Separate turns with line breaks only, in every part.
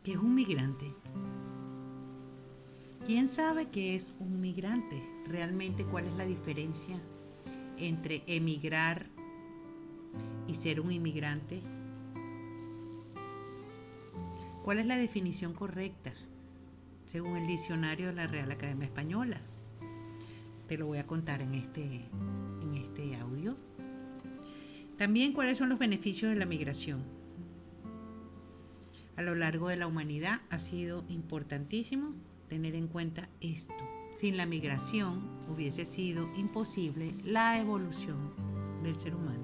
¿Qué es un migrante? ¿Quién sabe qué es un migrante? Realmente, ¿cuál es la diferencia entre emigrar y ser un inmigrante? ¿Cuál es la definición correcta según el diccionario de la Real Academia Española? Te lo voy a contar en este audio. También, ¿cuáles son los beneficios de la migración? A lo largo de la humanidad ha sido importantísimo tener en cuenta esto. Sin la migración hubiese sido imposible la evolución del ser humano.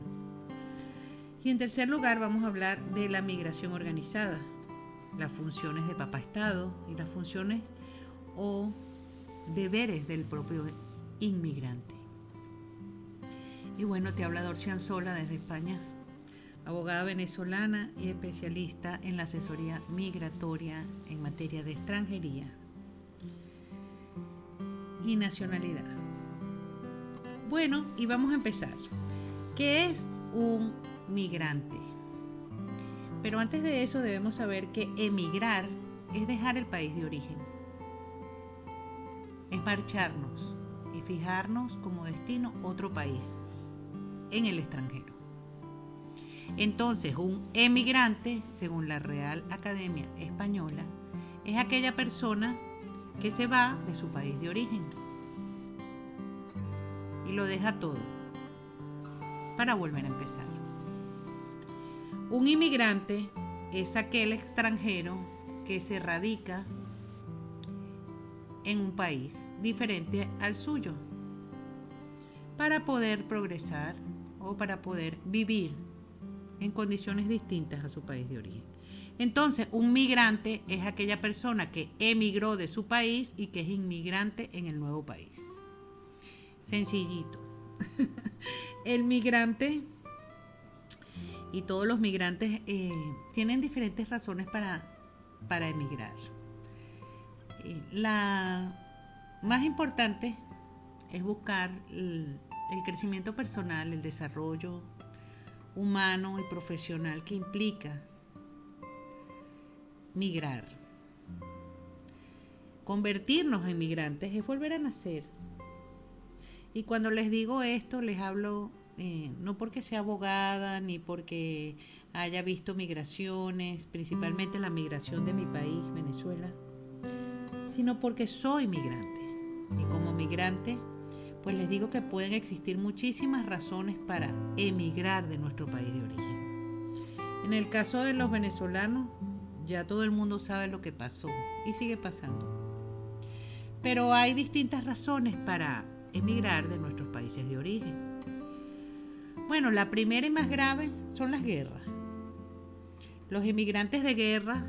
Y en tercer lugar vamos a hablar de la migración organizada, las funciones de Papá Estado y las funciones o deberes del propio inmigrante. Y bueno, te habla Dorcia Anzola desde España, abogada venezolana y especialista en la asesoría migratoria en materia de extranjería y nacionalidad. Bueno, y vamos a empezar. ¿Qué es un migrante? Pero antes de eso debemos saber que emigrar es dejar el país de origen. Es marcharnos y fijarnos como destino otro país en el extranjero. Entonces, un emigrante, según la Real Academia Española, es aquella persona que se va de su país de origen y lo deja todo para volver a empezar. Un inmigrante es aquel extranjero que se radica en un país diferente al suyo para poder progresar o para poder vivir en condiciones distintas a su país de origen. Entonces, un migrante es aquella persona que emigró de su país y que es inmigrante en el nuevo país. Sencillito. El migrante y todos los migrantes tienen diferentes razones para emigrar. La más importante es buscar el crecimiento personal, el desarrollo humano y profesional que implica migrar. Convertirnos en migrantes es volver a nacer. Y cuando les digo esto, les hablo no porque sea abogada ni porque haya visto migraciones, principalmente la migración de mi país, Venezuela, sino porque soy migrante. Y como migrante, pues les digo que pueden existir muchísimas razones para emigrar de nuestro país de origen. En el caso de los venezolanos, ya todo el mundo sabe lo que pasó y sigue pasando. Pero hay distintas razones para emigrar de nuestros países de origen. Bueno, la primera y más grave son las guerras. Los inmigrantes de guerra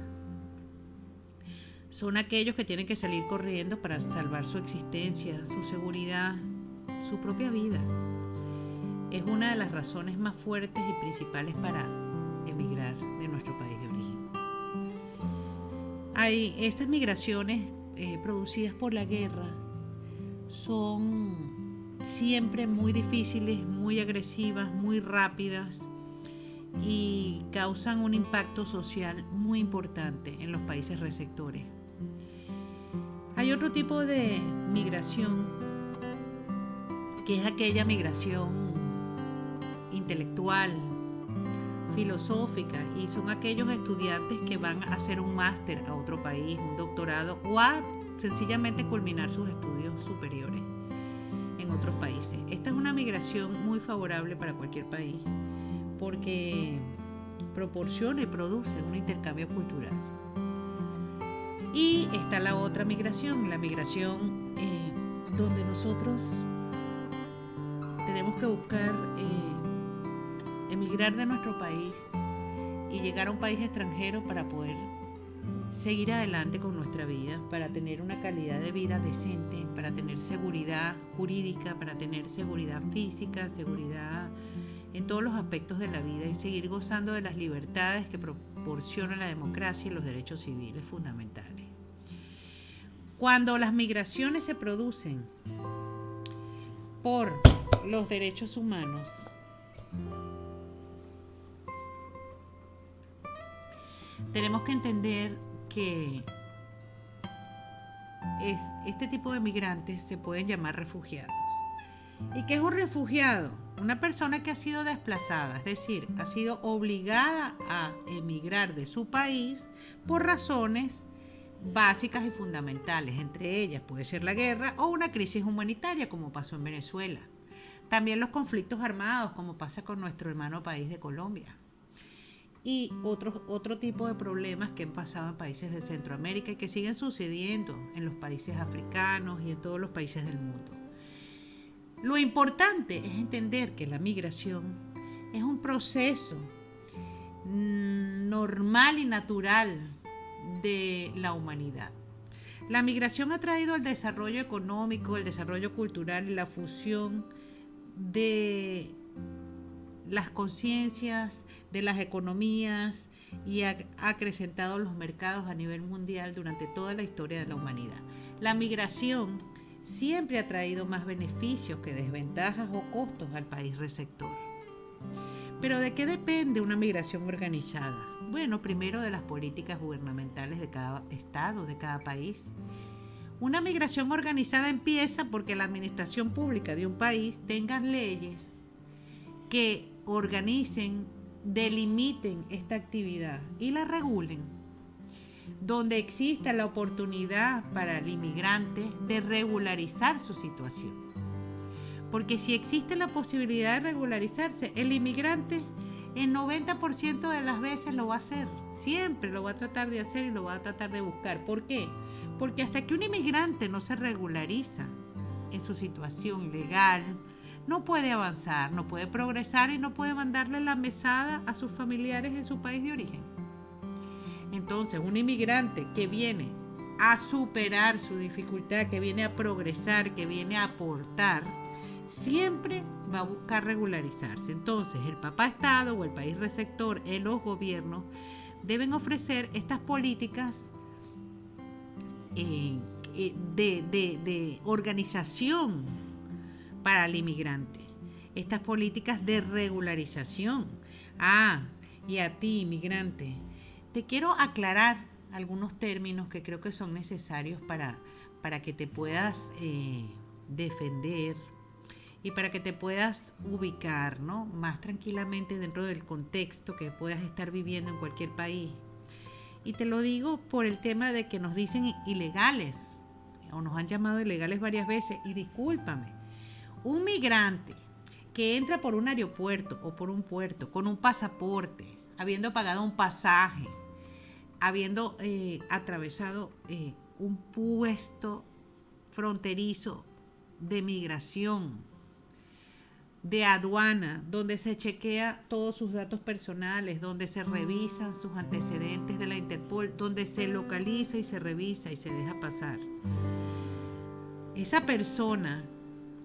son aquellos que tienen que salir corriendo para salvar su existencia, su seguridad, su propia vida. Es una de las razones más fuertes y principales para emigrar de nuestro país de origen. Estas migraciones producidas por la guerra son siempre muy difíciles, muy agresivas, muy rápidas y causan un impacto social muy importante en los países receptores. Hay otro tipo de migración que es aquella migración intelectual, filosófica, y son aquellos estudiantes que van a hacer un máster a otro país, un doctorado o a sencillamente culminar sus estudios superiores en otros países. Esta es una migración muy favorable para cualquier país porque proporciona y produce un intercambio cultural. Y está la otra migración, la migración donde nosotros tenemos que buscar emigrar de nuestro país y llegar a un país extranjero para poder seguir adelante con nuestra vida, para tener una calidad de vida decente, para tener seguridad jurídica, para tener seguridad física, seguridad en todos los aspectos de la vida y seguir gozando de las libertades que proporciona la democracia y los derechos civiles fundamentales. Cuando las migraciones se producen por los derechos humanos, tenemos que entender que este tipo de migrantes se pueden llamar refugiados. ¿Y qué es un refugiado? Una persona que ha sido desplazada, es decir, ha sido obligada a emigrar de su país por razones básicas y fundamentales. Entre ellas puede ser la guerra o una crisis humanitaria, como pasó en Venezuela. También los conflictos armados, como pasa con nuestro hermano país de Colombia. Y otro tipo de problemas que han pasado en países de Centroamérica y que siguen sucediendo en los países africanos y en todos los países del mundo. Lo importante es entender que la migración es un proceso normal y natural de la humanidad. La migración ha traído el desarrollo económico, el desarrollo cultural y la fusión de las conciencias, de las economías y ha acrecentado los mercados a nivel mundial durante toda la historia de la humanidad. La migración siempre ha traído más beneficios que desventajas o costos al país receptor. Pero ¿de qué depende una migración organizada? Bueno, primero de las políticas gubernamentales de cada estado, de cada país. Una migración organizada empieza porque la administración pública de un país tenga leyes que organicen, delimiten esta actividad y la regulen, donde exista la oportunidad para el inmigrante de regularizar su situación. Porque si existe la posibilidad de regularizarse, el inmigrante el 90% de las veces lo va a hacer, siempre lo va a tratar de hacer y lo va a tratar de buscar. ¿Por qué? Porque hasta que un inmigrante no se regulariza en su situación legal, no puede avanzar, no puede progresar y no puede mandarle la mesada a sus familiares en su país de origen. Entonces, un inmigrante que viene a superar su dificultad, que viene a progresar, que viene a aportar, siempre va a buscar regularizarse. Entonces, el papá Estado o el país receptor, los gobiernos, deben ofrecer estas políticas de organización para el inmigrante, estas políticas de regularización. Y a ti, inmigrante, te quiero aclarar algunos términos que creo que son necesarios para que te puedas defender y para que te puedas ubicar, ¿no?, más tranquilamente dentro del contexto que puedas estar viviendo en cualquier país. Y te lo digo por el tema de que nos dicen ilegales, o nos han llamado ilegales varias veces, y discúlpame, un migrante que entra por un aeropuerto o por un puerto con un pasaporte, habiendo pagado un pasaje, habiendo atravesado un puesto fronterizo de migración, de aduana, donde se chequea todos sus datos personales, donde se revisan sus antecedentes de la Interpol, donde se localiza y se revisa y se deja pasar. Esa persona,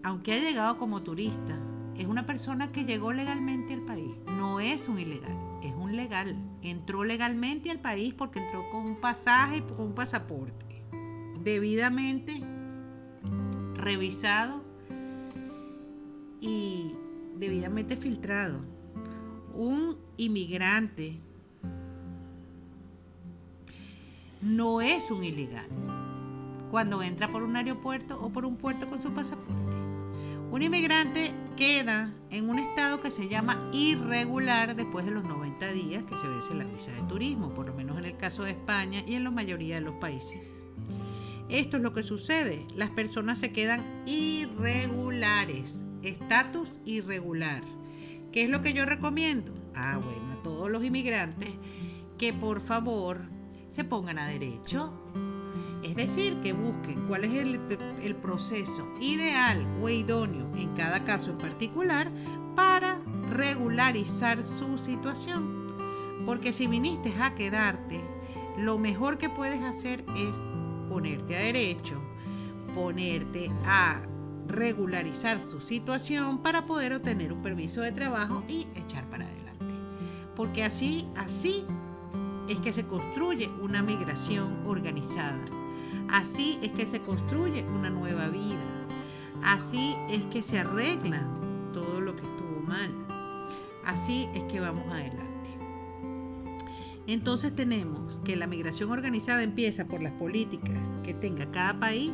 aunque ha llegado como turista, es una persona que llegó legalmente al país. No es un ilegal, es un legal. Entró legalmente al país porque entró con un pasaje, con un pasaporte, debidamente revisado y debidamente filtrado. Un inmigrante no es un ilegal cuando entra por un aeropuerto o por un puerto con su pasaporte. Un inmigrante queda en un estado que se llama irregular después de los 90 días que se vence la visa de turismo, por lo menos en el caso de España y en la mayoría de los países. Esto es lo que sucede, las personas se quedan irregulares, estatus irregular. ¿Qué es lo que yo recomiendo? A todos los inmigrantes que por favor se pongan a derecho. Es decir, que busquen cuál es el proceso ideal o idóneo en cada caso en particular para regularizar su situación. Porque si viniste a quedarte, lo mejor que puedes hacer es ponerte a derecho, ponerte a regularizar su situación para poder obtener un permiso de trabajo y echar para adelante. Porque así es que se construye una migración organizada. Así es que se construye una nueva vida. Así es que se arregla todo lo que estuvo mal. Así es que vamos adelante. Entonces tenemos que la migración organizada empieza por las políticas que tenga cada país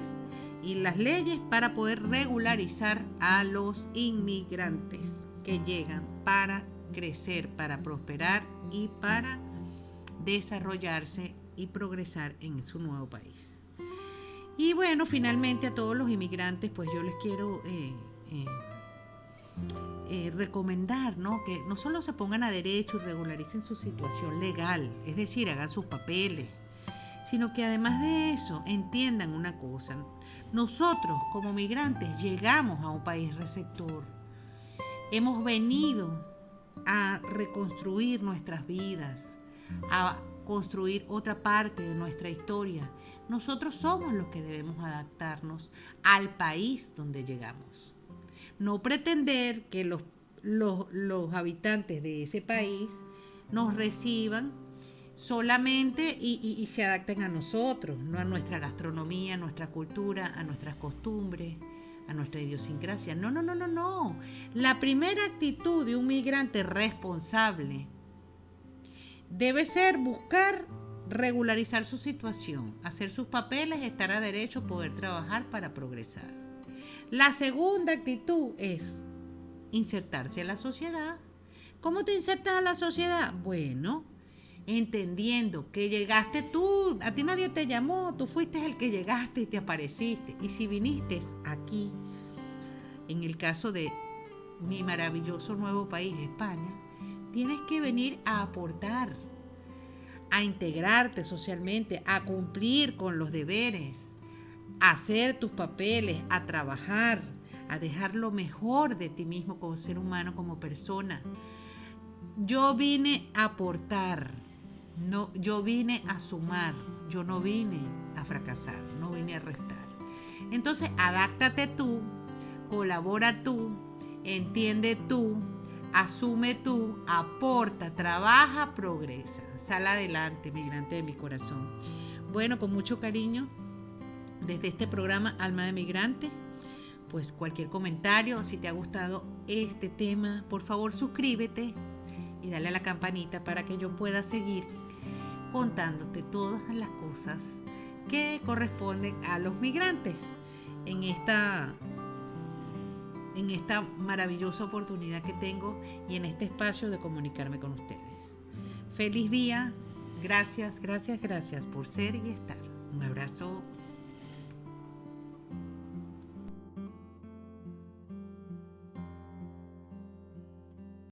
y las leyes para poder regularizar a los inmigrantes que llegan para crecer, para prosperar y para desarrollarse y progresar en su nuevo país. Y bueno, finalmente a todos los inmigrantes, pues yo les quiero recomendar, ¿no? Que no solo se pongan a derecho y regularicen su situación legal, es decir, hagan sus papeles, sino que además de eso entiendan una cosa. Nosotros como migrantes llegamos a un país receptor. Hemos venido a reconstruir nuestras vidas, a construir otra parte de nuestra historia. Nosotros somos los que debemos adaptarnos al país donde llegamos. No pretender que los habitantes de ese país nos reciban solamente y se adapten a nosotros, no a nuestra gastronomía, a nuestra cultura, a nuestras costumbres, a nuestra idiosincrasia. No, no, no, no, no. La primera actitud de un migrante responsable debe ser buscar regularizar su situación, hacer sus papeles, estar a derecho, poder trabajar para progresar. La segunda actitud es insertarse a la sociedad. ¿Cómo te insertas a la sociedad? Bueno, entendiendo que llegaste tú, a ti nadie te llamó, tú fuiste el que llegaste y te apareciste. Y si viniste aquí, en el caso de mi maravilloso nuevo país, España, tienes que venir a aportar, a integrarte socialmente, a cumplir con los deberes, a hacer tus papeles, a trabajar, a dejar lo mejor de ti mismo como ser humano, como persona. Yo vine a aportar, no, yo vine a sumar, yo no vine a fracasar, no vine a restar. Entonces, adáptate tú, colabora tú, entiende tú, asume tú, aporta, trabaja, progresa. Sal adelante, migrante de mi corazón. Bueno, con mucho cariño, desde este programa Alma de Migrante, pues cualquier comentario, si te ha gustado este tema, por favor suscríbete y dale a la campanita para que yo pueda seguir contándote todas las cosas que corresponden a los migrantes en esta maravillosa oportunidad que tengo y en este espacio de comunicarme con ustedes. Feliz día, gracias, gracias, gracias por ser y estar. Un abrazo.